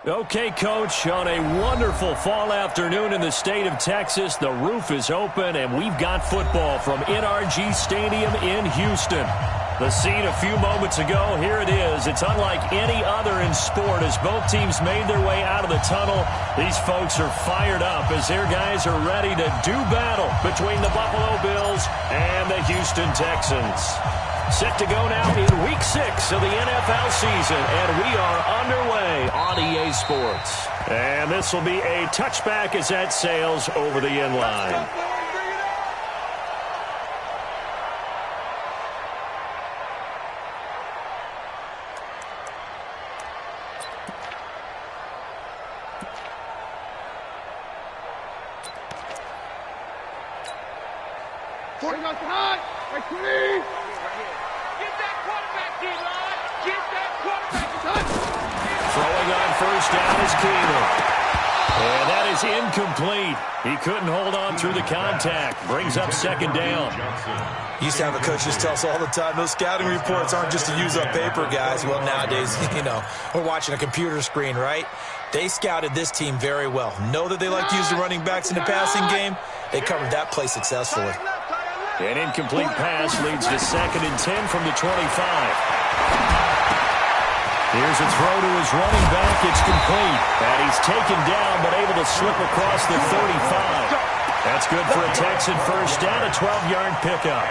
Okay, Coach, on a wonderful fall afternoon in the state of Texas, the roof is open, and we've got football from NRG Stadium in Houston. The scene a few moments ago, here it is. It's unlike any other in sport as both teams made their way out of the tunnel. These folks are fired up as their guys are ready to do battle between the Buffalo Bills and the Houston Texans. Set to go now in Week 6 of the NFL season, and we are underway on EA Sports. And this will be a touchback as that sails over the end line. Throwing on first down is Keenan. And that is incomplete. He couldn't hold on through the contact. Brings up second down. Used to have the coaches tell us all the time, those scouting reports aren't just to use up paper, guys. Well, nowadays, we're watching a computer screen, right? They scouted this team very well. Know that they like to use the running backs in the passing game. They covered that play successfully. An incomplete pass leads to 2nd and 10 from the 25. Here's a throw to his running back. It's complete. And he's taken down but able to slip across the 35. That's good for a Texan first down, a 12-yard pickup.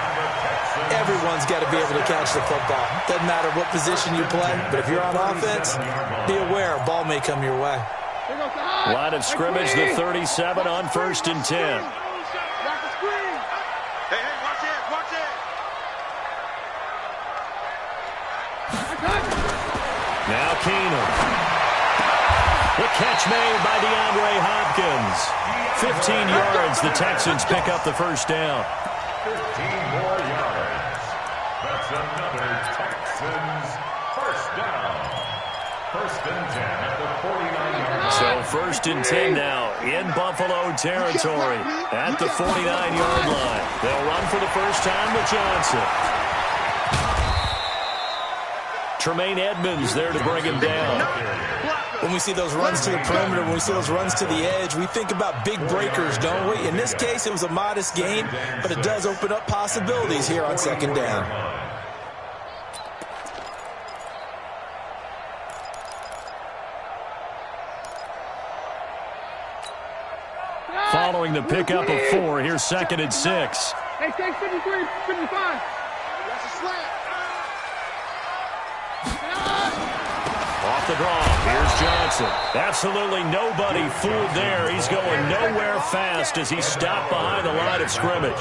Everyone's got to be able to catch the football. Doesn't matter what position you play, but if you're on offense, be aware a ball may come your way. Line of scrimmage, the 37 on 1st and 10. Now Keenan. The catch made by DeAndre Hopkins. 15 yards, the Texans pick up the first down. 15 more yards. That's another Texans first down. 1st and 10 at the 49-yard line. So 1st and 10 now in Buffalo territory at the 49-yard line. They'll run for the first time with Johnson. Tremaine Edmonds there to bring him down. When we see those runs to the perimeter, when we see those runs to the edge, we think about big breakers, don't we? In this case, it was a modest gain, but it does open up possibilities here on 2nd down. Following the pickup of 4, here's 2nd and 6. Hey, take 53, 55. That's a slant. Off the draw, here's Johnson. Absolutely nobody fooled there. He's going nowhere fast as he stopped behind the line of scrimmage.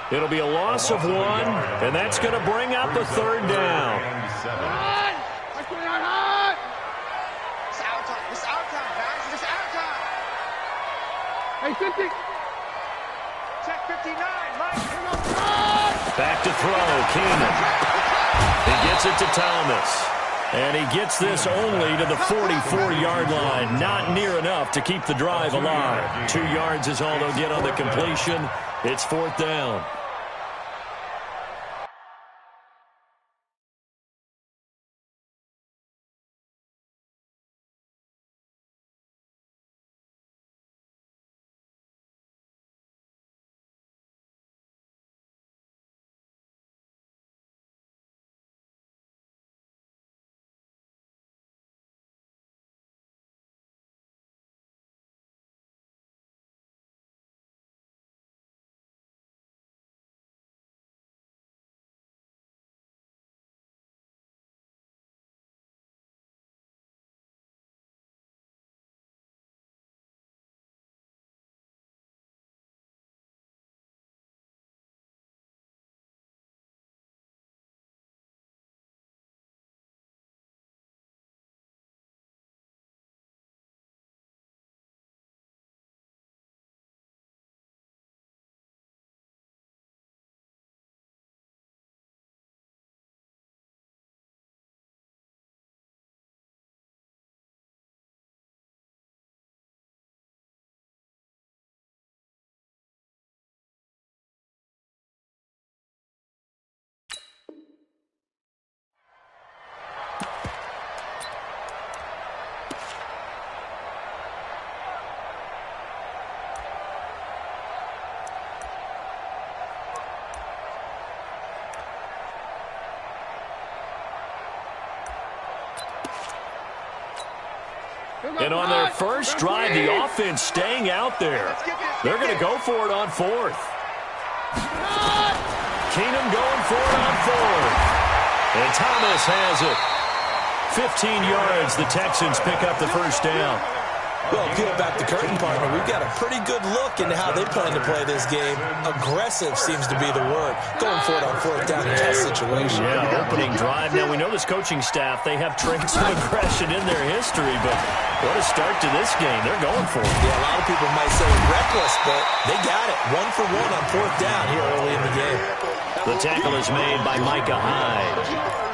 It'll be a loss of 1, and that's going to bring up a 3rd down. It's out time. It's out time, guys. It's out time. Hey, 50. Check 59, Mike. Back to throw, Keenan. He gets it to Thomas. And he gets this only to the 44-yard line. Not near enough to keep the drive alive. 2 yards is all they'll get on the completion. It's 4th down. And on their first drive, the offense staying out there. They're going to go for it on fourth. Keenum going for it on fourth. And Thomas has it. 15 yards, the Texans pick up the first down. Well, peel back the curtain, partner. We've got a pretty good look into how they plan to play this game. Aggressive seems to be the word. Going for it on fourth down in that situation. Yeah, opening drive. Now, we know this coaching staff, they have traits of aggression in their history, but what a start to this game. They're going for it. Yeah, a lot of people might say reckless, but they got it. 1 for 1 on fourth down here early in the game. The tackle is made by Micah Hyde.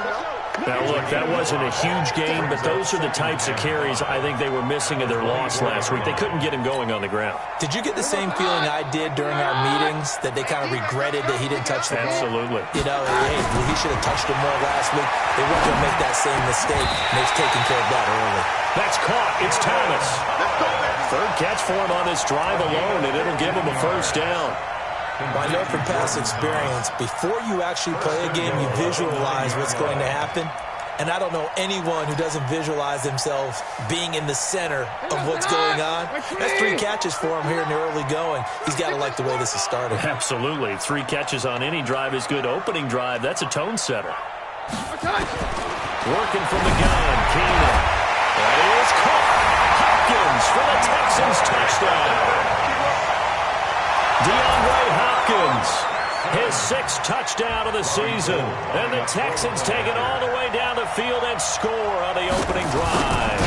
Now, look, that wasn't a huge game, but those are the types of carries I think they were missing in their loss last week. They couldn't get him going on the ground. Did you get the same feeling I did during our meetings, that they kind of regretted that he didn't touch the ball? Absolutely. You know, hey, he should have touched it more last week. They weren't going to make that same mistake, and they've taken care of that early. That's caught. It's Thomas. Third catch for him on this drive alone, and it'll give him a first down. Well, I know from past experience, before you actually play a game, you visualize what's going to happen. And I don't know anyone who doesn't visualize themselves being in the center of what's going on. That's 3 catches for him here in the early going. He's got to like the way this is started. Absolutely. 3 catches on any drive is good. Opening drive, that's a tone setter. Working from the gun, Keenum. That is caught. Hopkins for the Texans touchdown. DeAndre Hopkins, his 6th touchdown of the season. And the Texans take it all the way down the field and score on the opening drive.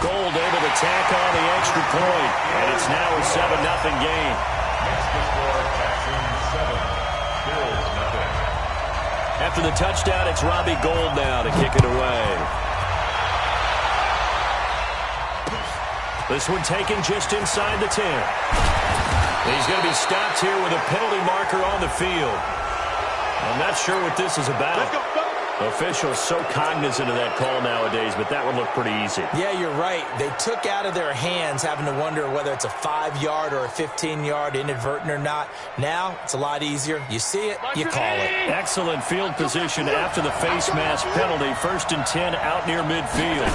Gold able to tack on the extra point, and it's now a 7-0 game. Next to score, Texans 7, Bills 0. After the touchdown, it's Robbie Gould now to kick it away. This one taken just inside the 10. He's going to be stopped here with a penalty marker on the field. I'm not sure what this is about. Officials so cognizant of that call nowadays, but that would look pretty easy. Yeah, you're right. They took out of their hands having to wonder whether it's a 5-yard or a 15-yard inadvertent or not. Now, it's a lot easier. You see it, you call it. Excellent field position after the face mask penalty. 1st and 10 out near midfield.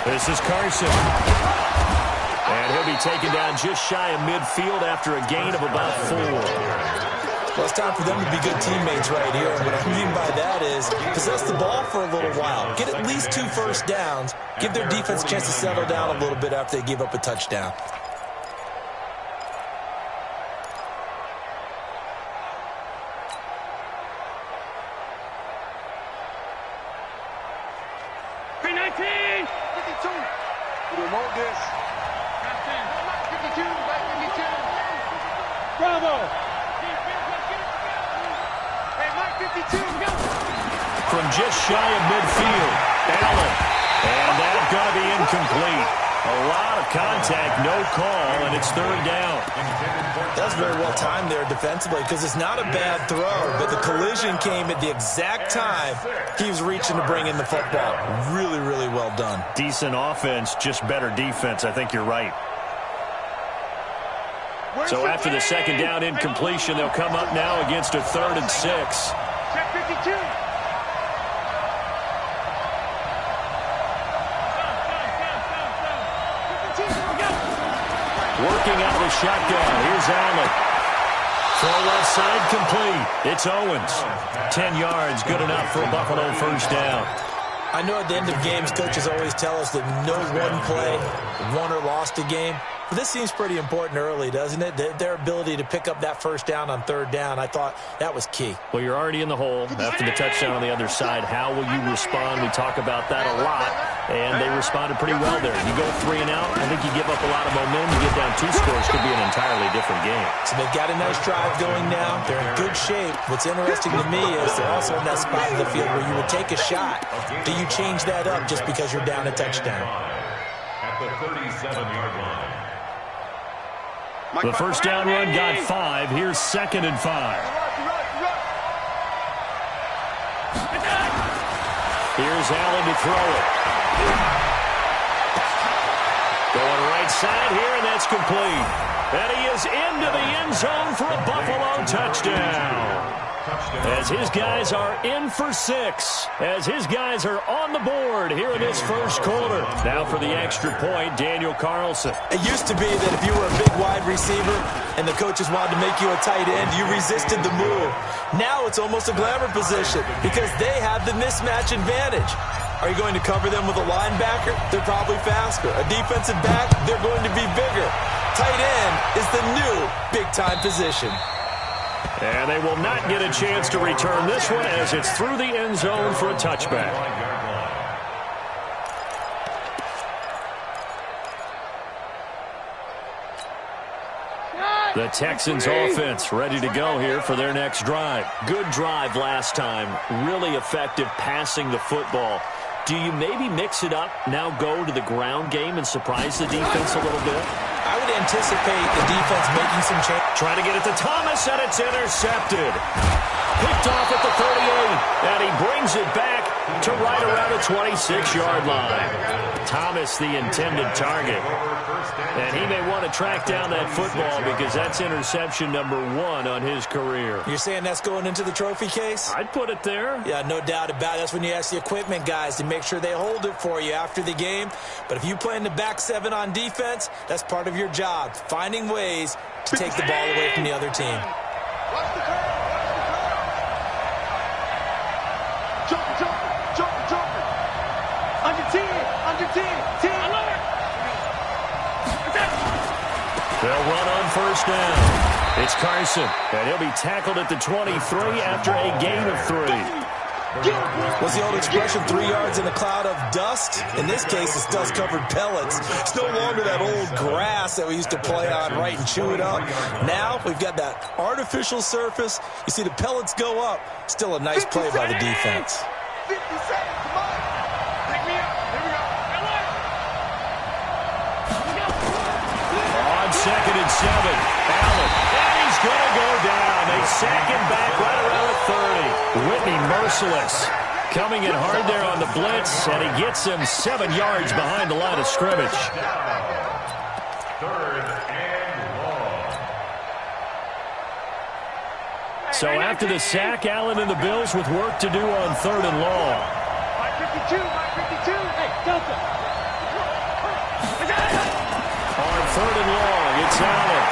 This is Carson. And he'll be taken down just shy of midfield after a gain of about 4. Well, it's time for them to be good teammates right here. And what I mean by that is possess the ball for a little while. Get at least 2 first downs. Give their defense a chance to settle down a little bit after they give up a touchdown. From just shy of midfield, Allen. And that's going to be incomplete. A lot of contact, no call, and it's 3rd down. That's very well timed there defensively because it's not a bad throw, but the collision came at the exact time he was reaching to bring in the football. Really, really well done. Decent offense, just better defense. I think you're right. So after the 2nd down incompletion, they'll come up now against a 3rd and 6. Check 52. Working out of the shotgun. Here's Allen. Throw left side complete. It's Owens. 10 yards, good enough for a Buffalo first down. I know at the end of games, coaches always tell us that no one play won or lost a game. But this seems pretty important early, doesn't it? Their ability to pick up that first down on 3rd down, I thought that was key. Well, you're already in the hole after the touchdown on the other side. How will you respond? We talk about that a lot, and they responded pretty well there. You go 3 and out, I think you give up a lot of momentum. You get down 2 scores, could be an entirely different game. So they've got a nice drive going now. They're in good shape. What's interesting to me is they're also in that spot of the field where you would take a shot. Do you change that up just because you're down a touchdown? At the 37-yard line. The first down run got 5. Here's 2nd and 5. Here's Allen to throw it. Going right side here, and that's complete. And he is into the end zone for a Buffalo touchdown. As his guys are in for 6. As his guys are on the board here in this first quarter. Now for the extra point, Daniel Carlson. It used to be that if you were a big wide receiver and the coaches wanted to make you a tight end, you resisted the move. Now it's almost a glamour position because they have the mismatch advantage. Are you going to cover them with a linebacker? They're probably faster. A defensive back? They're going to be bigger. Tight end is the new big-time position. And they will not get a chance to return this one as it's through the end zone for a touchback. The Texans offense ready to go here for their next drive. Good drive last time. Really effective passing the football. Do you maybe mix it up, now go to the ground game and surprise the defense a little bit? I would anticipate the defense making some change. Trying to get it to Thomas, and it's intercepted. Picked off at the 38, and he brings it back to right around the 26-yard line. Thomas, the intended target. And he may want to track down that football because that's interception number 1 on his career. You're saying that's going into the trophy case? I'd put it there. Yeah, no doubt about it. That's when you ask the equipment guys to make sure they hold it for you after the game. But if you play in the back 7 on defense, that's part of your job, finding ways to take the ball away from the other team. Watch the curve. Jump. Under 10. 10. Alert. They'll run on first down. It's Carson, and he'll be tackled at the 23 after a gain of 3. What's the old expression, 3 yards in a cloud of dust? In this case, it's dust-covered pellets. It's no longer that old grass that we used to play on, right, and chew it up. Now we've got that artificial surface. You see the pellets go up. Still a nice play by the defense. 50 seconds, come on. Pick me up. Here we go. On 2nd and 7, Allen, and he's going to go down. They sack him back right around the 30. Whitney merciless, coming in hard there on the blitz, and he gets him 7 yards behind the line of scrimmage. 3rd and long. So after the sack, Allen and the Bills with work to do on 3rd and long. 52. Hey, Delta. On 3rd and long, it's Allen.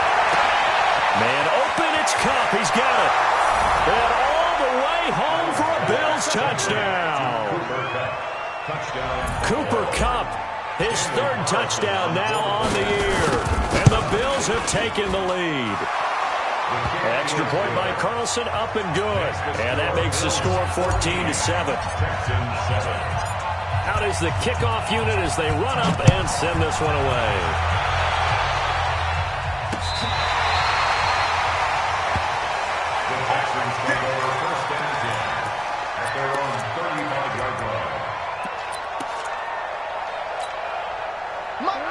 Man open, it's Kupp. He's got it. And all the way home for a Bills touchdown. Cooper Kupp, his 3rd touchdown now on the year. And the Bills have taken the lead. Extra point by Carlson, up and good. And that makes the score 14-7. Out is the kickoff unit as they run up and send this one away.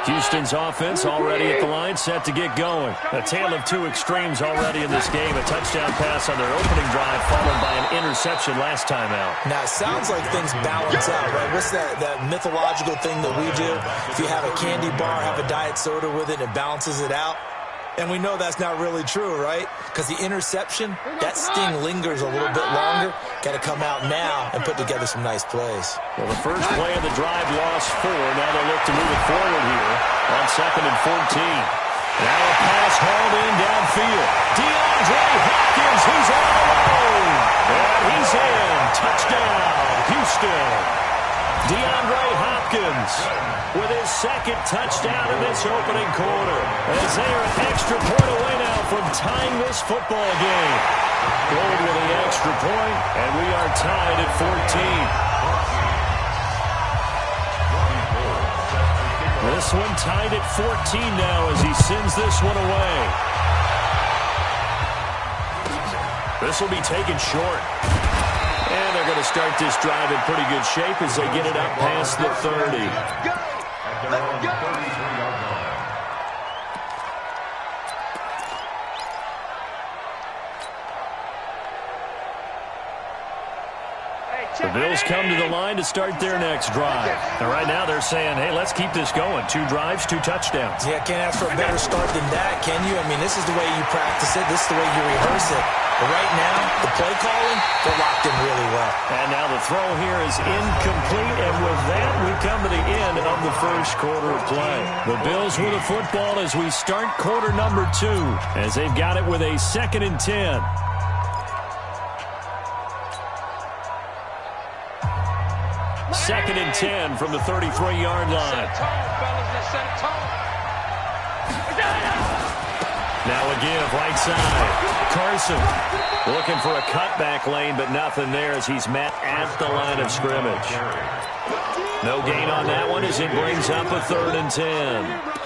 Houston's offense already at the line, set to get going. A tale of 2 extremes already in this game. A touchdown pass on their opening drive, followed by an interception last time out. Now, it sounds like things balance out, right? What's that mythological thing that we do? If you have a candy bar, have a diet soda with it, it balances it out. And we know that's not really true, right? Because the interception, that sting lingers a little bit longer. Got to come out now and put together some nice plays. Well, the first play of the drive lost 4. Now they'll look to move it forward here on 2nd and 14. Now a pass hauled in downfield. DeAndre Hopkins, he's all alone. And he's in. Touchdown, Houston. DeAndre Hopkins with his 2nd touchdown in this opening quarter. As they are an extra point away now from tying this football game. Gold with the extra point, and we are tied at 14. This one tied at 14 now as he sends this one away. This will be taken short. And they're going to start this drive in pretty good shape as they get it up past the 30. Hey, The Bills come to the line to start their next drive. And right now they're saying, hey, let's keep this going. 2 drives, 2 touchdowns. Yeah, can't ask for a better start than that, can you? I mean, this is the way you practice it. This is the way you rehearse it. But right now, the play calling, they're locked in really well. And now the throw here is incomplete. And with that, we come to the end of the first quarter of play. The Bills with the football as we start quarter number 2, as they've got it with a 2nd and 10. Second and 10 from the 33-yard line. Now again, right side. Carson looking for a cutback lane, but nothing there as he's met at the line of scrimmage. No gain on that one as it brings up a 3rd and 10.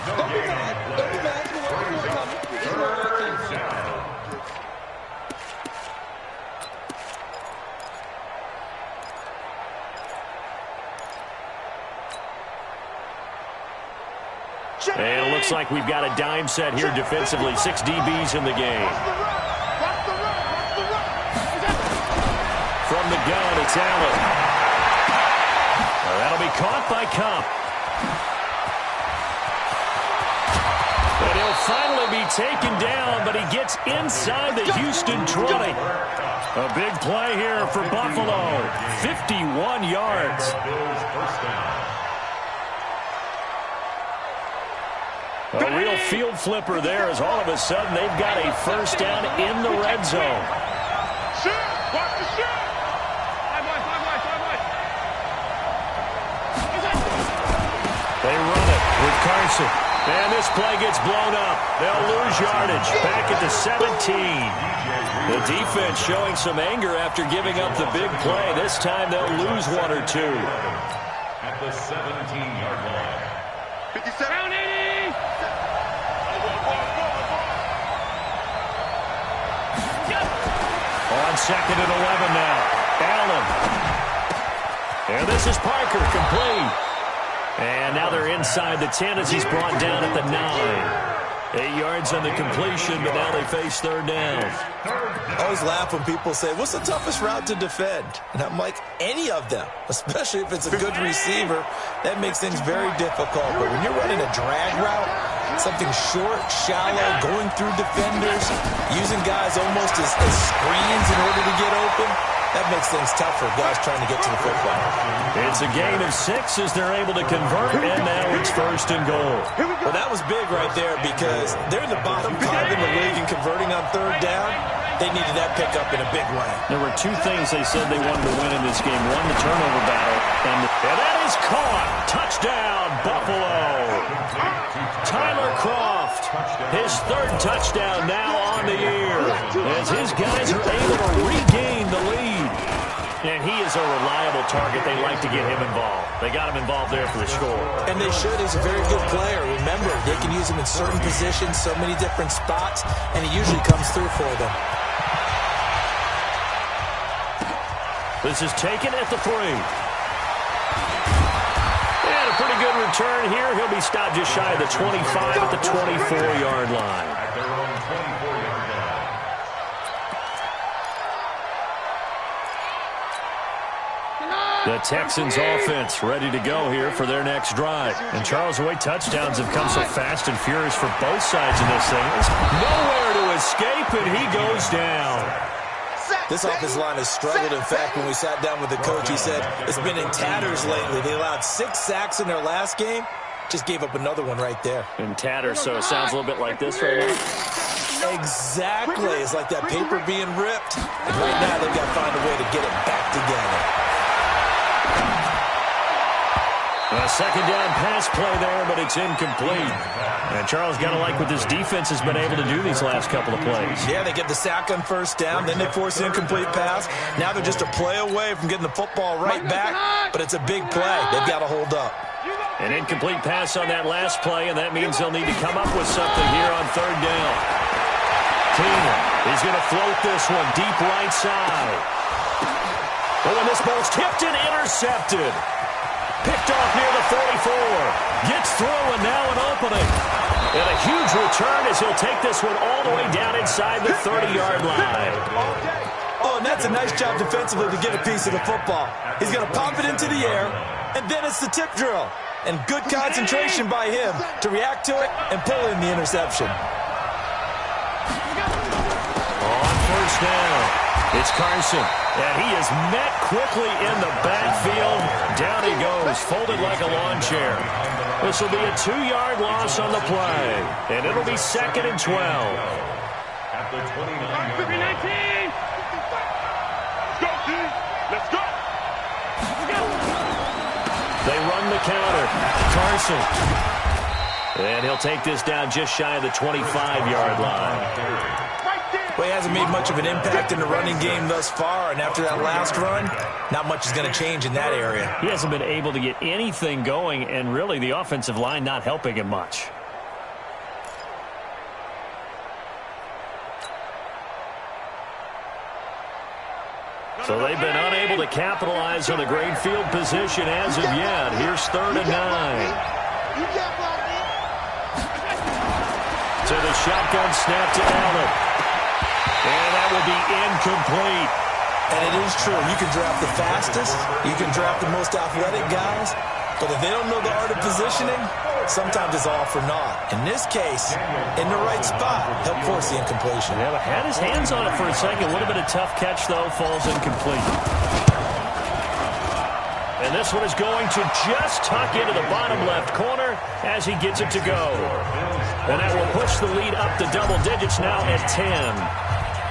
And it looks like we've got a dime set here defensively. 6 DBs in the game. From the gun, it's Allen. That'll be caught by Cup. And he'll finally be taken down, but he gets inside the Houston 20. A big play here for Buffalo. 51 yards. A real field flipper there as all of a sudden they've got a first down in the red zone. They run it with Carson. And this play gets blown up. They'll lose yardage. Back at the 17. The defense showing some anger after giving up the big play. This time they'll lose 1 or 2. At the 17-yard line. 57. On 2nd and 11 now. Allen. And this is Parker, complete. And now they're inside the 10 as he's brought down at the 9. 8 yards on the completion, but now they face 3rd down. I always laugh when people say, what's the toughest route to defend? And I'm like, any of them, especially if it's a good receiver. That makes things very difficult. But when you're running a drag route, something short, shallow, going through defenders, using guys almost as screens in order to get open, that makes things tough for guys trying to get to the football. It's a gain of 6 as they're able to convert, and now it's 1st and goal. Well, that was big right there because they're in the bottom 5 in the league and converting on 3rd down. They needed that pickup in a big way. There were 2 things they said they wanted to win in this game. 1, the turnover battle, and that is caught. Touchdown, Buffalo. Tyler Kroft, his 3rd touchdown now on the year as his guys are able to regain the lead. And he is a reliable target. They like to get him involved. They got him involved there for the score. And they should. He's a very good player. Remember, they can use him in certain positions, so many different spots, and he usually comes through for them. This is taken at the 3. And a pretty good return here. He'll be stopped just shy of the 25 at the 24-yard line. At their own 24-yard line. The Texans offense ready to go here for their next drive. And Charles, the way touchdowns have come so fast and furious for both sides of this thing. There's nowhere to escape, and he goes down. This offensive line has struggled. In fact, when we sat down with the coach, he said it's been in tatters lately. They allowed 6 sacks in their last game. Just gave up another one right there. In tatters, so it sounds a little bit like this right now. Exactly. It's like that paper being ripped. And right now, they've got to find a way to get it back together. A 2nd down pass play there, but it's incomplete. And Charles, got to like what this defense has been able to do these last couple of plays. Yeah, they get the sack on 1st down, then they force an incomplete pass. Now they're just a play away from getting the football right back, but it's a big play. They've got to hold up. An incomplete pass on that last play, and that means they'll need to come up with something here on 3rd down. Keenan is going to float this one deep right side. Oh, and this ball's tipped and intercepted. Picked off near the 44. Gets through, and now an opening. And a huge return as he'll take this one all the way down inside the 30-yard line. Oh, and that's a nice job defensively to get a piece of the football. He's going to pop it into the air, and then it's the tip drill. And good concentration by him to react to it and pull in the interception. On first down, it's Carson. And he is met quickly in the backfield. Down he goes, folded like a lawn chair. This will be a 2-yard loss on the play. And it'll be 2nd and 12. At the 29-yard line. Let's go. They run the counter. Carson. And he'll take this down just shy of the 25-yard line. Well, he hasn't made much of an impact in the running game thus far, and after that last run, not much is going to change in that area. He hasn't been able to get anything going, and really the offensive line not helping him much. So they've been unable to capitalize on the great field position as of yet. Here's 3rd and 9. To the shotgun snap to Allen. And that will be incomplete. And it is true. You can draft the fastest. You can draft the most athletic guys. But if they don't know the art of positioning, sometimes it's all for naught. In this case, in the right spot, he'll force the incompletion. Yeah, had his hands on it for a second. Would have been a tough catch, though. Falls incomplete. And this one is going to just tuck into the bottom left corner as he gets it to go. And that will push the lead up to double digits now at 10.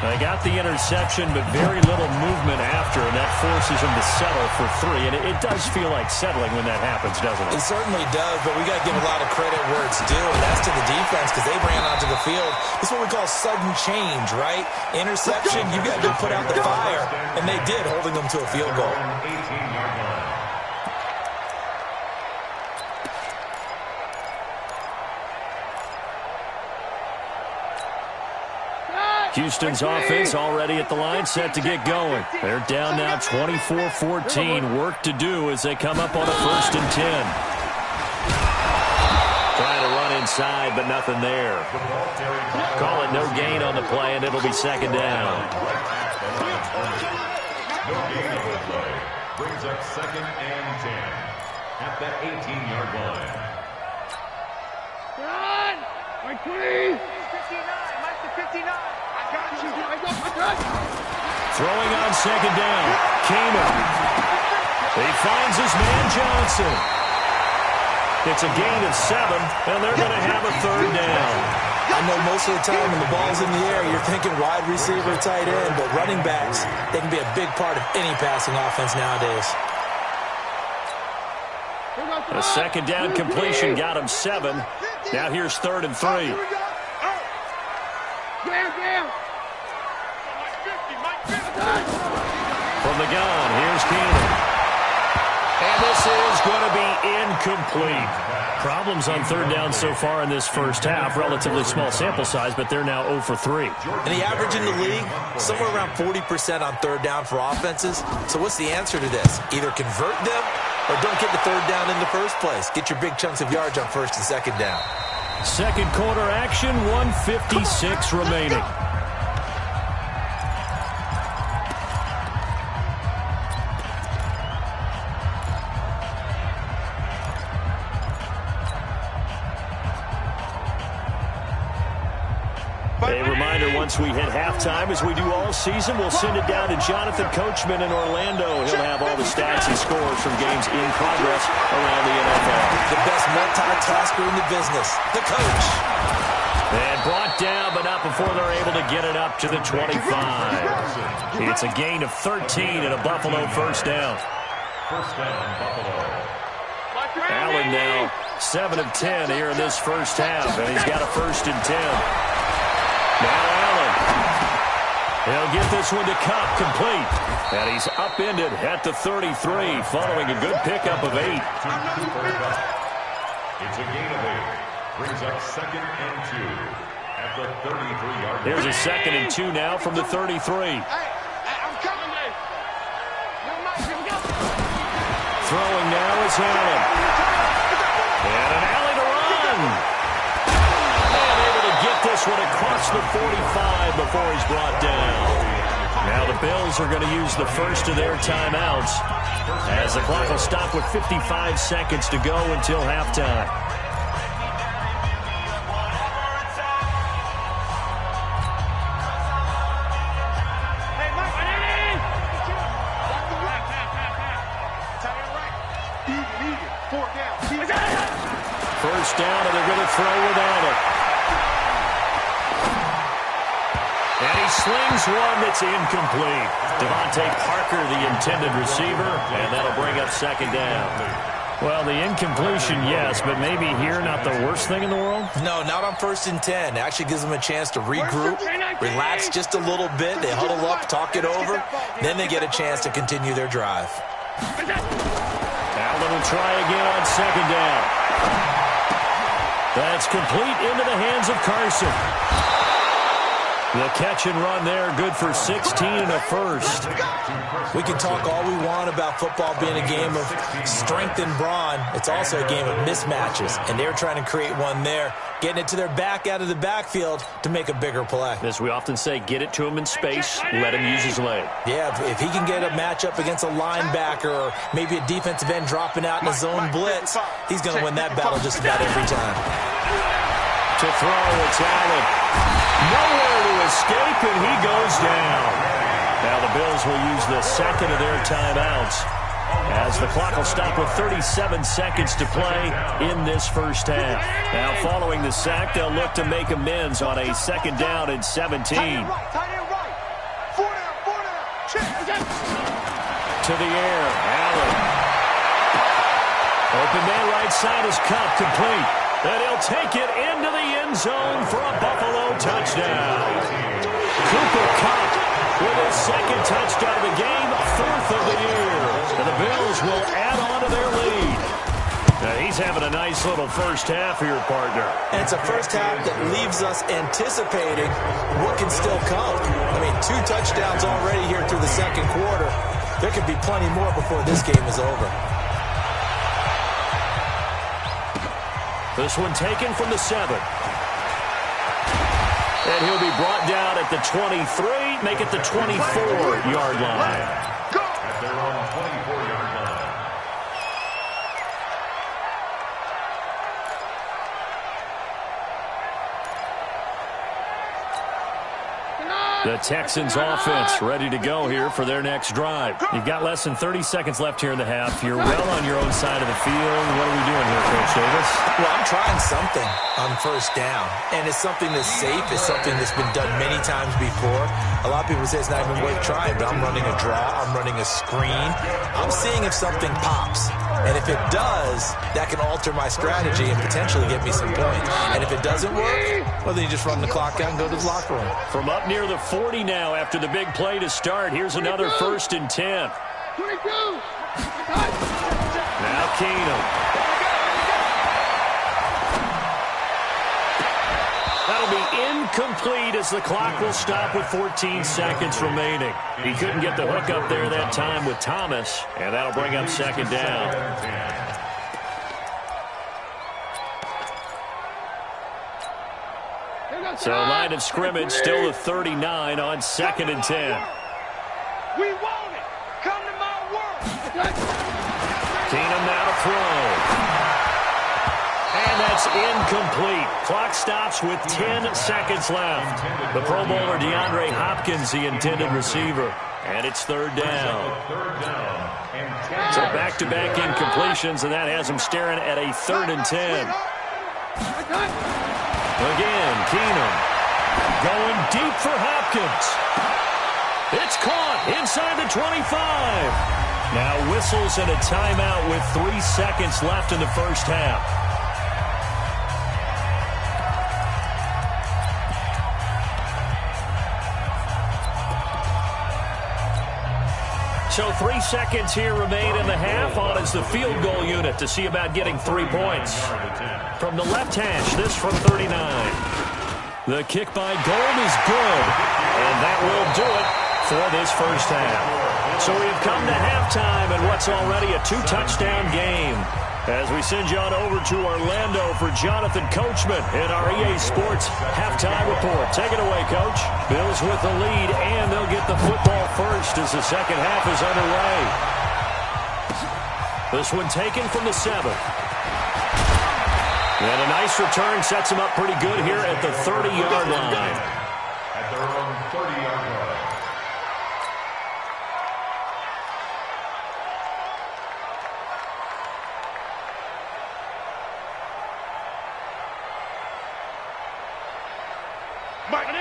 They got the interception, but very little movement after, and that forces him to settle for 3. And it does feel like settling when that happens, doesn't it? It certainly does, but we got to give a lot of credit where it's due, and that's to the defense because they ran onto the field. This is what we call sudden change, right? Interception, you got to put out the fire, and they did, holding them to a field goal. 18-yard line. Houston's offense already at the line, set to get going. They're down now 24-14. Work to do as they come up on a 1st and 10. Trying to run inside, but nothing there. Call it no gain on the play, and it'll be 2nd down. No gain on the play. Brings up 2nd and 10 at the 18-yard line. Run! Mike 20! 59, Mike to 59. Throwing on 2nd down. Kamer. He finds his man Johnson. It's a gain of 7, and they're going to have a 3rd down. I know most of the time when the ball's in the air, you're thinking wide receiver, tight end, but running backs, they can be a big part of any passing offense nowadays. A 2nd down completion got him 7. Now here's 3rd and 3. From the gun, here's Keenan. And this is going to be incomplete. Problems on 3rd down so far in this first half. Relatively small sample size, but they're now 0 for 3. And the average in the league, somewhere around 40% on 3rd down for offenses. So what's the answer to this? Either convert them or don't get the 3rd down in the first place. Get your big chunks of yards on 1st and 2nd down. Second quarter action, 1:56 remaining. A reminder, once we hit halftime, as we do all season, we'll send it down to Jonathan Coachman in Orlando. He'll have all the stats and scores from games in progress around the NFL. The best multitasker in the business, the coach. And brought down, but not before they're able to get it up to the 25. It's a gain of 13 and a Buffalo 1st down. 1st down, Buffalo. Allen now 7 of 10 here in this first half, and he's got a 1st and 10. Now Allen. He'll get this one to Cup, complete. And he's upended at the 33, following a good pickup of 8. It's a gain of 8. Brings up 2nd and 2 at the 33-yard line. Here's a 2nd and 2 now from the 33. I'm coming, Dave. Throwing now is Allen. And an alley to run. And able to get this one across the 45 before he's brought down. Now the Bills are going to use the first of their timeouts as the clock will stop with 55 seconds to go until halftime. First down, and they're going to throw without it. And he slings one that's incomplete. Devontae Parker, the intended receiver, and that'll bring up second down. Well, the incompletion, yes, but maybe here not the worst thing in the world? No, not on 1st and 10. It actually gives them a chance to regroup, relax just a little bit. They huddle up, talk it over. Then they get a chance to continue their drive. Allen will try again on second down. That's complete into the hands of Carson. The catch and run there, good for 16 and a first. We can talk all we want about football being a game of strength and brawn. It's also a game of mismatches, and they're trying to create one there, getting it to their back out of the backfield to make a bigger play. As we often say, get it to him in space, let him use his leg. Yeah, if he can get a matchup against a linebacker or maybe a defensive end dropping out in a zone blitz, he's going to win that battle just about every time. To throw, it's Allen. Nowhere to escape, and he goes down. Now the Bills will use the second of their timeouts as the clock will stop with 37 seconds to play in this first half. Now following the sack, they'll look to make amends on a second down and 17. To the air, Allen. Open man right side is Cup, complete. And he'll take it into the end zone for a Buffalo touchdown. Cooper Kupp with his second touchdown of the game, fourth of the year. And the Bills will add on to their lead. Now he's having a nice little first half here, partner. And it's a first half that leaves us anticipating what can still come. I mean, 2 touchdowns already here through the second quarter. There could be plenty more before this game is over. This one taken from the 7. And he'll be brought down at the 23, make it the 24-yard line. At their own 24-yard line. The Texans offense ready to go here for their next drive. You've got less than 30 seconds left here in the half. You're well on your own side of the field. What are we doing here, Coach Davis? Well, I'm trying something on first down, and it's something that's safe. It's something that's been done many times before. A lot of people say it's not even worth trying, but I'm running a draw. I'm running a screen. I'm seeing if something pops, and if it does, that can alter my strategy and potentially get me some points. And if it doesn't work, well, then you just run the clock out and go to the locker room. From up near the 40 now after the big play to start. Here's another 1st and 10. 22. Now Keenum. That'll be incomplete as the clock will stop with 14 seconds remaining. He couldn't get the hook up there that time with Thomas, and that'll bring up second down. So line of scrimmage still the 39 on 2nd and 10. We want it. Come to my world. Keenum now to throw. And that's incomplete. Clock stops with 10 seconds left. The Pro Bowler DeAndre Hopkins, the intended receiver. And it's 3rd down. So back-to-back incompletions, and that has him staring at a 3rd and 10. Again, Keenum going deep for Hopkins. It's caught inside the 25. Now whistles and a timeout with 3 seconds left in the first half. So 3 seconds here remain in the half. On is the field goal unit to see about getting 3 points. From the left hash, this from 39. The kick by Gold is good. And that will do it for this first half. So we've come to halftime in what's already a 2-touchdown game. As we send you on over to Orlando for Jonathan Coachman in our EA Sports halftime report. Take it away, Coach. Bills with the lead, and they'll get the football first as the second half is underway. This one taken from the 7. And a nice return sets him up pretty good here at the 30-yard line. At their own 30-yard line.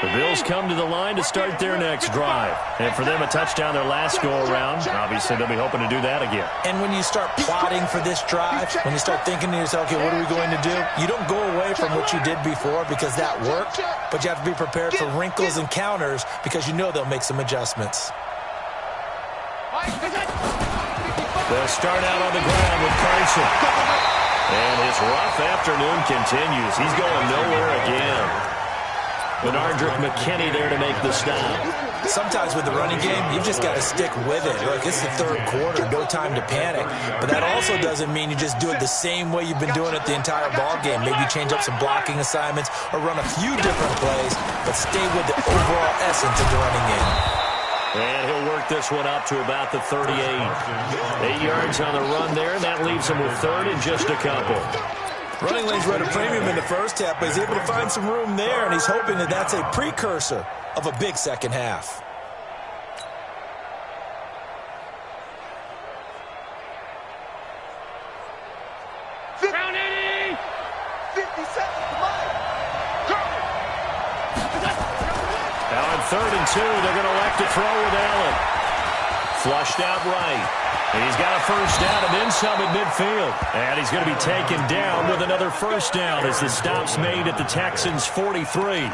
The Bills come to the line to start their next drive. And for them, a touchdown their last go-around. Obviously, they'll be hoping to do that again. And when you start plotting for this drive, when you start thinking to yourself, okay, what are we going to do? You don't go away from what you did before because that worked, but you have to be prepared for wrinkles and counters because you know they'll make some adjustments. They'll start out on the ground with Carson. And his rough afternoon continues. He's going nowhere again. Benardrick McKinney there to make the stop. Sometimes with the running game, you've just got to stick with it. Look, it's the third quarter, no time to panic. But that also doesn't mean you just do it the same way you've been doing it the entire ball game. Maybe change up some blocking assignments or run a few different plays, but stay with the overall essence of the running game. And he'll work this one up to about the 38. 8 yards on the run there, and that leaves him with third and just a couple. Running lanes were at a premium in the first half, but he's able to find some room there, and he's hoping that that's a precursor of a big second half. Round 80! 50 seconds, come on! Now on 3rd and 2, they're going to elect to throw with Allen. Flushed out right. And he's got a first down and then some at midfield. And he's going to be taken down with another first down as the stop's made at the Texans' 43.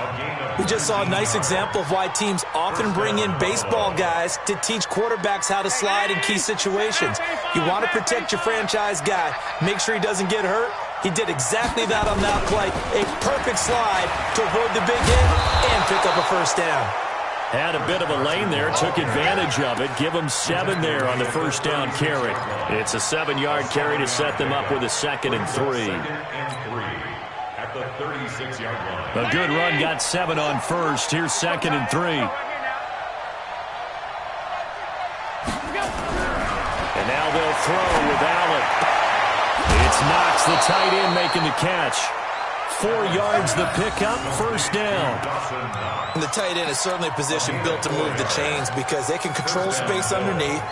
We just saw a nice example of why teams often bring in baseball guys to teach quarterbacks how to slide in key situations. You want to protect your franchise guy. Make sure he doesn't get hurt. He did exactly that on that play. A perfect slide to avoid the big hit and pick up a first down. Had a bit of a lane there, took advantage of it. Give them 7 there on the first down carry. It's a 7-yard carry to set them up with a 2nd and 3. At the 36-yard line. A good run got 7 on first. Here's 2nd and 3. And now they'll throw with Allen. It's Knox, the tight end, making the catch. 4 yards the pickup, first down. And the tight end is certainly a position built to move the chains because they can control space underneath.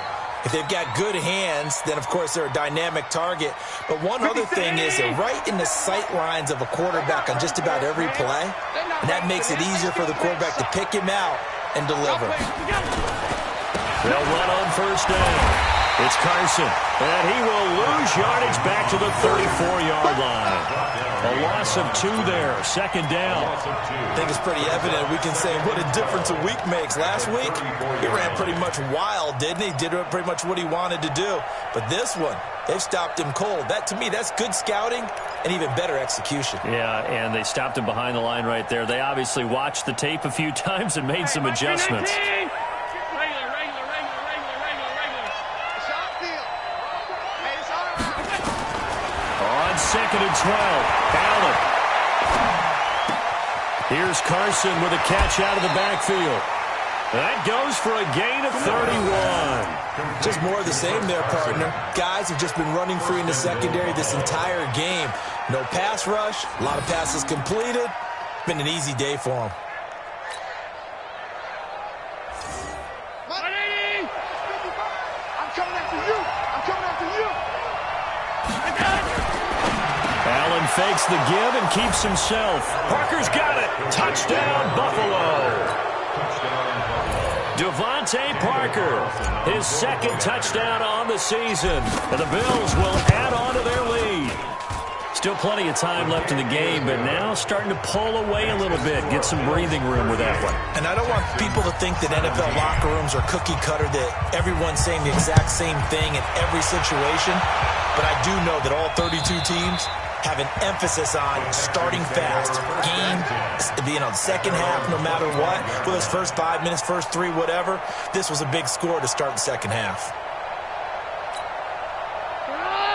If they've got good hands, then, of course, they're a dynamic target. But one other thing is they're right in the sight lines of a quarterback on just about every play. And that makes it easier for the quarterback to pick him out and deliver. They'll run on first down. It's Carson, and he will lose yardage back to the 34-yard line. A loss of 2 there, 2nd down. I think it's pretty evident. We can say what a difference a week makes. Last week, he ran pretty much wild, didn't he? Did pretty much what he wanted to do. But this one, they've stopped him cold. That, to me, that's good scouting and even better execution. Yeah, and they stopped him behind the line right there. They obviously watched the tape a few times and made some adjustments. On 2nd and 12, Allen. Here's Carson with a catch out of the backfield. That goes for a gain of 31. Just more of the same there, partner. Guys have just been running free in the secondary this entire game. No pass rush, a lot of passes completed. Been an easy day for them. I'm coming after you! I'm coming after you! Allen fakes the give and keeps himself. Parker's got it. Touchdown, Buffalo. Devontae Parker, his 2nd touchdown on the season. And the Bills will add on to their lead. Still plenty of time left in the game, but now starting to pull away a little bit, get some breathing room with that one. And I don't want people to think that NFL locker rooms are cookie cutter, that everyone's saying the exact same thing in every situation. But I do know that all 32 teams have an emphasis on starting fast. Game, the second half, no matter what, whether it's first 5 minutes, first 3, whatever. This was a big score to start the second half.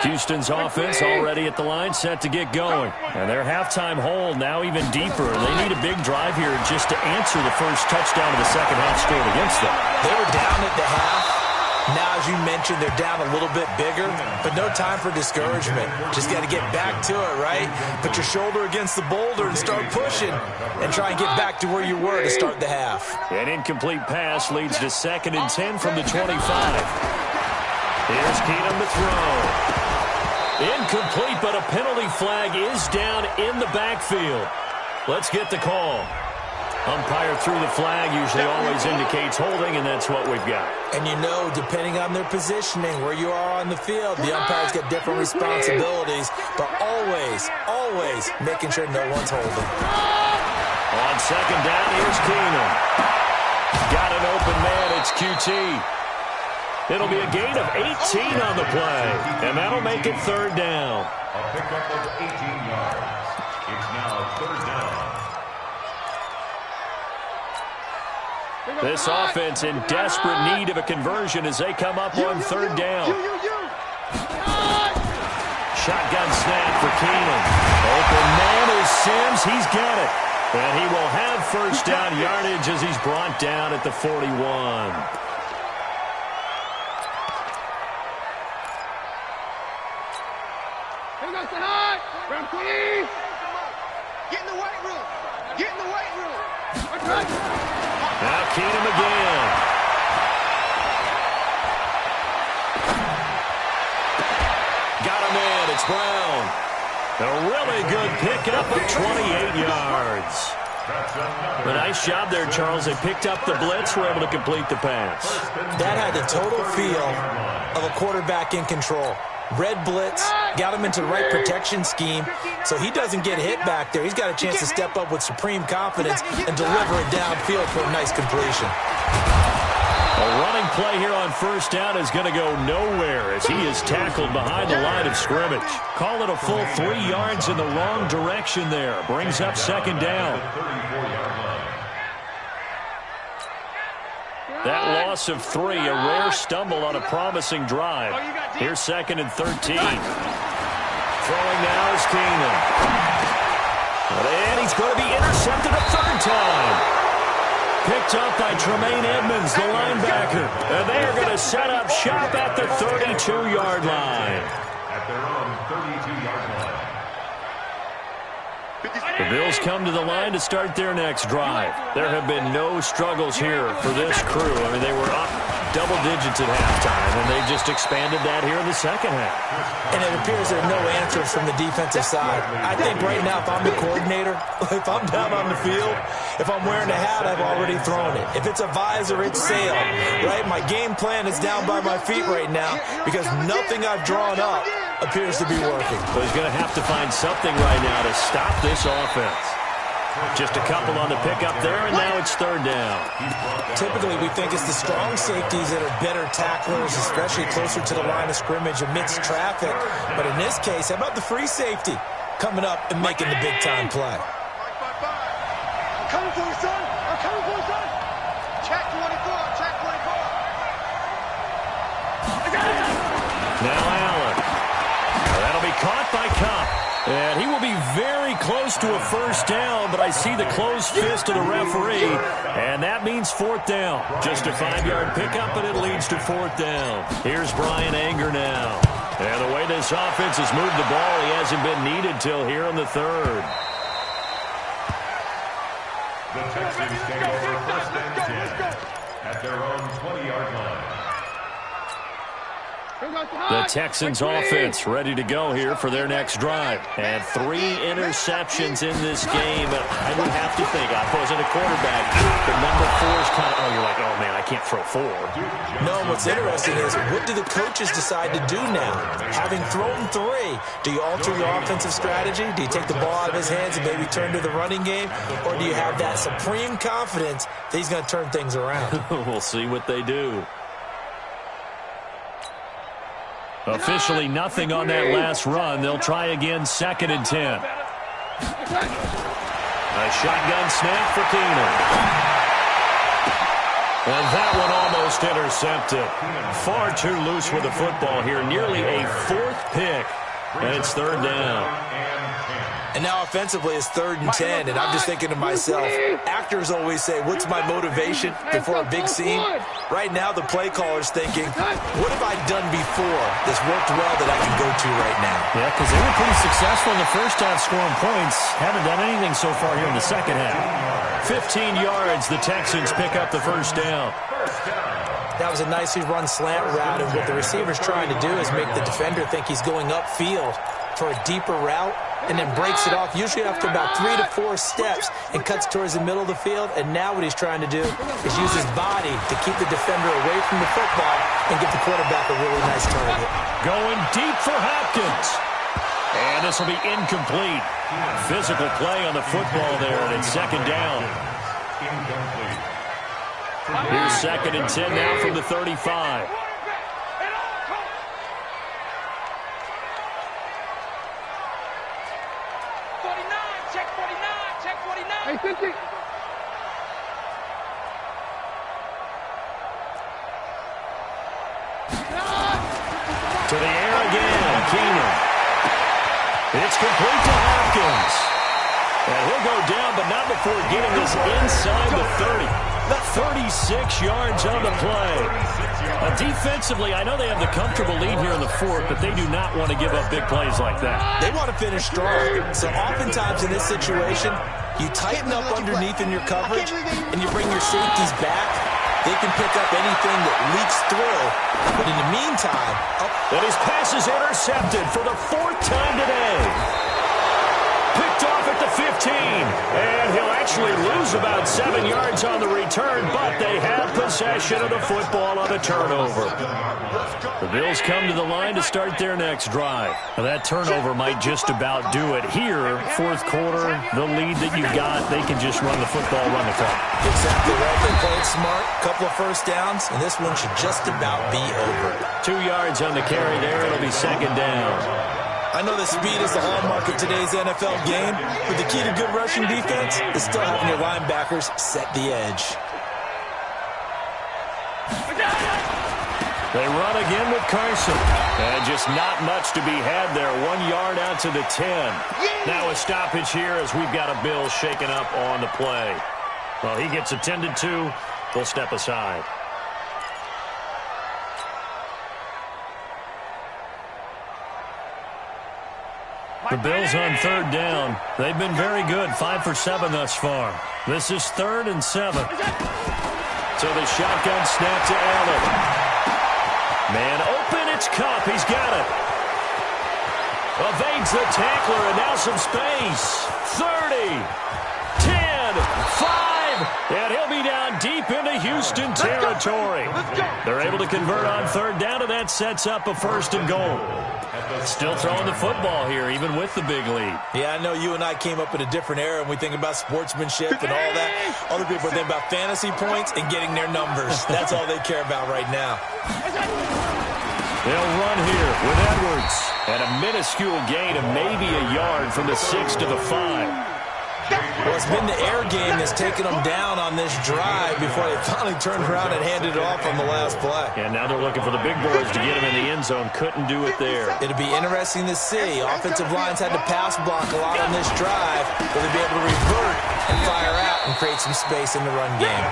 Houston's offense already at the line, set to get going. And their halftime hole now even deeper. They need a big drive here just to answer the first touchdown of the second half scored against them. They were down at the half. Now, as you mentioned, they're down a little bit bigger, but no time for discouragement. Just got to get back to it, right? Put your shoulder against the boulder and start pushing and try and get back to where you were to start the half. An incomplete pass leads to 2nd and 10 from the 25. Here's Keenum to throw. Incomplete, but a penalty flag is down in the backfield. Let's get the call. Umpire threw the flag, usually always indicates holding, and that's what we've got. And you know, depending on their positioning, where you are on the field, the umpires get different responsibilities, but always, always making sure no one's holding. On 2nd down, here's Keenum. Got an open man, it's QT. It'll be a gain of 18 on the play, and that'll make it 3rd down. A pickup of 18 yards. It's now 3rd down. This offense in desperate need of a conversion as they come up on 3rd down. Shotgun snap for Keenum. Open man is Sims. He's got it. And he will have 1st down yardage as he's brought down at the 41. Get in the weight room. Get in the weight room. Now Keenum again. Got a man. It's Brown. A really good pickup of 28 yards. A nice job there, Charles. They picked up the blitz, were able to complete the pass. That had the total feel of a quarterback in control. Red blitz, got him into the right protection scheme, so he doesn't get hit back there. He's got a chance to step up with supreme confidence and deliver it downfield for a nice completion. A running play here on 1st down is going to go nowhere as he is tackled behind the line of scrimmage. Call it a full 3 yards in the wrong direction there. Brings up 2nd down. That loss of 3, a rare stumble on a promising drive. Here's 2nd and 13. Throwing now is Keenum. And he's going to be intercepted a 3rd time. Picked up by Tremaine Edmonds, the linebacker. And they are going to set up shop at the 32-yard line. At their own 32-yard line. The Bills come to the line to start their next drive. There have been no struggles here for this crew. I mean, they were up double digits at halftime, and they just expanded that here in the second half. And it appears there are no answers from the defensive side. I think right now, if I'm the coordinator, if I'm down on the field, if I'm wearing a hat, I've already thrown it. If it's a visor, it's sail, right? My game plan is down by my feet right now because nothing I've drawn up appears to be working. So he's going to have to find something right now to stop this offense. Just a couple on the pickup there, and now it's 3rd down. Typically, we think it's the strong safeties that are better tacklers, especially closer to the line of scrimmage amidst traffic. But in this case, how about the free safety coming up and making the big-time play? I'm coming for you, son. I'm coming for you, son. Check 24. Check 24. Now Allen. That'll be caught by Cup. And he will be very close to a 1st down, but I see the closed fist of the referee, and that means 4th down. Just a 5-yard pickup, but it leads to 4th down. Here's Brian Anger now. And the way this offense has moved the ball, he hasn't been needed till here in the 3rd. The Texans take over 1st and 10 at their own 20-yard line. The Texans offense ready to go here for their next drive. And 3 interceptions in this game. I would have to think, I wasn't a quarterback, but number 4 is kind of, oh, you're like, oh, man, I can't throw 4. No, what's interesting is, what do the coaches decide to do now? Having thrown 3, do you alter your offensive strategy? Do you take the ball out of his hands and maybe turn to the running game? Or do you have that supreme confidence that he's going to turn things around? We'll see what they do. Officially nothing on that last run. They'll try again 2nd and 10. A shotgun snap for Keenum. And that one almost almost intercepted. Far too loose with the football here. Nearly a fourth pick. And it's third down. And now offensively it's 3rd and 10, and I'm just thinking to myself, actors always say, what's my motivation before a big scene? Right now the play caller's thinking, what have I done before that's worked well that I can go to right now? Yeah, because they were pretty successful in the first half scoring points. Haven't done anything so far here in the second half. 15 yards, the Texans pick up the first down. That was a nicely run slant route, and what the receiver's trying to do is make the defender think he's going upfield for a deeper route, and then breaks it off, usually after about 3 to 4 steps, and cuts towards the middle of the field. And now what he's trying to do is use his body to keep the defender away from the football and get the quarterback a really nice target. Going deep for Hopkins. And this will be incomplete. Physical play on the football there, and it's second down. Here's 2nd and 10 now from the 35. To the air again, Keenan. It's complete to Hopkins. And he'll go down, but not before getting this inside the 30. 36 yards on the play. Defensively, I know they have the comfortable lead here in the 4th, but they do not want to give up big plays like that. They want to finish strong. So oftentimes in this situation, you tighten up underneath in your coverage, and you bring your safeties back. They can pick up anything that leaks through. But in the meantime... And his pass is intercepted for the 4th time today. Picked off at the 15. And he'll actually lose about 7 yards on the return, but they have possession of the football on a turnover. The Bills come to the line to start their next drive. Now that turnover might just about do it. Here, 4th quarter, the lead that you've got, they can just run the football, run the clock. Exactly right. They played smart. Couple of first downs, and this one should just about be over. 2 yards on the carry there. It'll be second down. I know that speed is the hallmark of today's NFL game, but the key to good rushing defense is still having your linebackers set the edge. They run again with Carson. And just not much to be had there. 1 yard out to the 10. Now a stoppage here as we've got a Bill shaken up on the play. Well, he gets attended to. We'll step aside. The Bills on 3rd down. They've been very good. 5 for 7 thus far. This is 3rd and 7. So the shotgun snap to Allen. Man open, it's Cup. He's got it. Evades the tackler, and now some space. 30, 10, 5. And he'll be down deep into Houston territory. They're able to convert on 3rd down, and that sets up a 1st and goal. Still throwing the football here, even with the big lead. Yeah, I know you and I came up in a different era, and we think about sportsmanship and all that. Other people think about fantasy points and getting their numbers. That's all they care about right now. They'll run here with Edwards. And a minuscule gain of maybe a yard from the 6 to the 5. Well, it's been the air game that's taken them down on this drive before they finally turned around and handed it off on the last play. And now they're looking for the big boys to get him in the end zone. Couldn't do it there. It'll be interesting to see. Offensive lines had to pass block a lot on this drive. Will they be able to revert and fire out and create some space in the run game?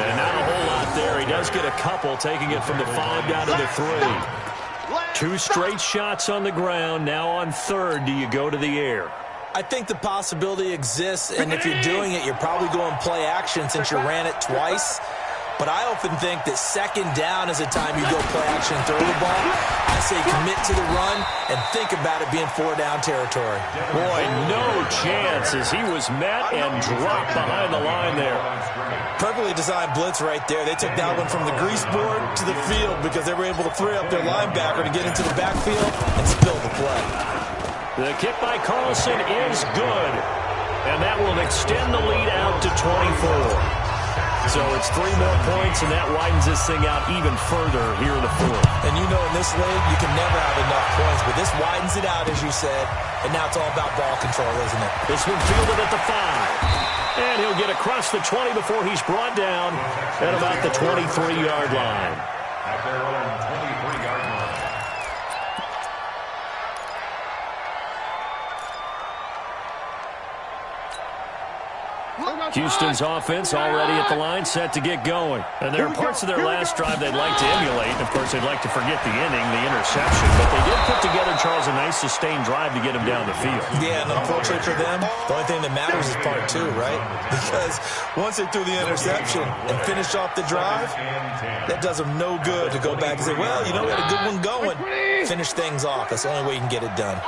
And not a whole lot there. He does get a couple, taking it from the 5 down to the 3. 2 straight shots on the ground. Now on 3rd, do you go to the air? I think the possibility exists, and if you're doing it, you're probably going play action since you ran it twice. But I often think that 2nd down is a time you go play action and throw the ball. I say commit to the run and think about it being 4-down territory. Boy, no chance as he was met and dropped behind the line there. Perfectly designed blitz right there. They took that one from the grease board to the field because they were able to free up their linebacker to get into the backfield and spill the play. The kick by Carlson is good, and that will extend the lead out to 24. So it's 3 more points, and that widens this thing out even further here in the 4th. And you know in this league, you can never have enough points, but this widens it out, as you said, and now it's all about ball control, isn't it? This one fielded at the 5. And he'll get across the 20 before he's brought down at about the 23-yard line. At their own 23-yard line. Houston's offense already at the line, set to get going. And there are parts of their last drive they'd like to emulate. Of course, they'd like to forget the inning, the interception. But they did put together, Charles, a nice sustained drive to get him down the field. Yeah, and unfortunately for them, the only thing that matters is part two, right? Because once they threw the interception and finished off the drive, that does them no good to go back and say, well, you know, we had a good one going. Finish things off. That's the only way you can get it done.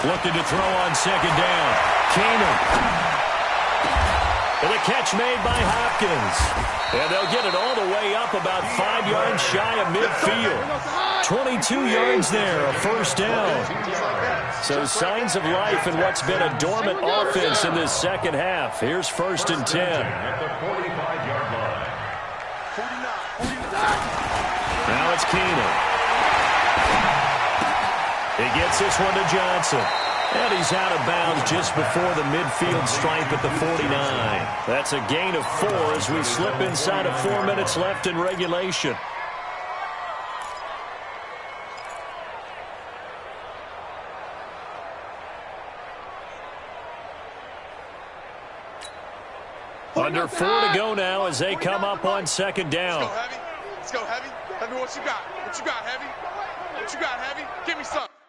Looking to throw on second down. Keenan. And a catch made by Hopkins. And they'll get it all the way up about 5 yards shy of midfield. 22 yards there, a first down. So signs of life in what's been a dormant offense in this second half. Here's 1st and 10. At the 45-yard line. Now it's Keenan. He gets this one to Johnson. And he's out of bounds just before the midfield stripe at the 49. That's a gain of 4 as we slip inside of 4 minutes left in regulation. Under 4 to go now as they come up on second down. Let's go, Heavy. Let's go, Heavy. Heavy, what you got? What you got, Heavy? What you got, Heavy? Give me something.